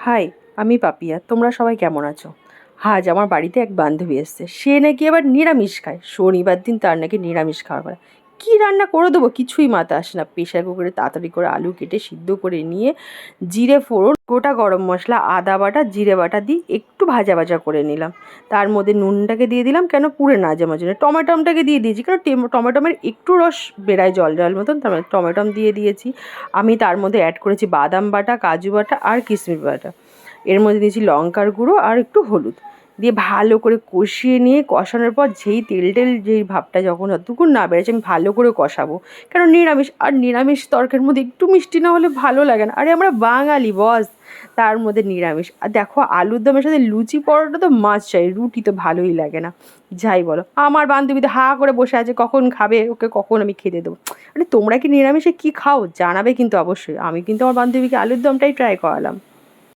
High, আমি পাপিয়া। তোমরা সবাই কেমন আছো? আজ আমার বাড়িতে এক বান্ধবী এসছে। সে নাকি আবার নিরামিষ খায়। শনিবার দিন তার নাকি নিরামিষ খাওয়া পারে। কী রান্না করে দেবো কিছুই মাথা আসে না। প্রেশার কুকারে তাড়াতাড়ি করে আলু কেটে সিদ্ধ করে নিয়ে জিরে ফোড়ন, গোটা গরম মশলা, আদা বাটা, জিরে বাটা দিয়ে একটু ভাজা ভাজা করে নিলাম। তার মধ্যে নুনটাকে দিয়ে দিলাম, কেন পুড়ে না যাওয়ার জন্য। টমেটোমটাকে দিয়ে দিয়েছি, কারণ টমেটোমের একটু রস বেরায় জল জল মতন, তার মানে টমেটম দিয়ে দিয়েছি। আমি তার মধ্যে অ্যাড করেছি বাদাম বাটা, কাজু বাটা আর কিশমিশ বাটা। এর মধ্যে দিয়েছি লঙ্কার গুঁড়ো আর একটু হলুদ দিয়ে ভালো করে কষিয়ে নিয়ে, কষানোর পর যেই ভাবটা যখন যতক্ষণ না বেড়েছে আমি ভালো করে কষাবো। কারণ নিরামিষ, আর নিরামিষ তরকারির মধ্যে একটু মিষ্টি না হলে ভালো লাগে না। আরে আমরা বাঙালি বস, তার মধ্যে নিরামিষ। আর দেখো, আলুর দমের সাথে লুচি পরোটা তো মাছ চাই, রুটি তো ভালোই লাগে না। যাই বলো, আমার বান্ধবীতে হা করে বসে আছে কখন খাবে, ওকে কখন আমি খেতে দেবো। আরে তোমরা কি নিরামিষে কী খাও জানাবে কিন্তু অবশ্যই। আমি কিন্তু আমার বান্ধবীকে আলুর দমটাই ট্রাই করালাম।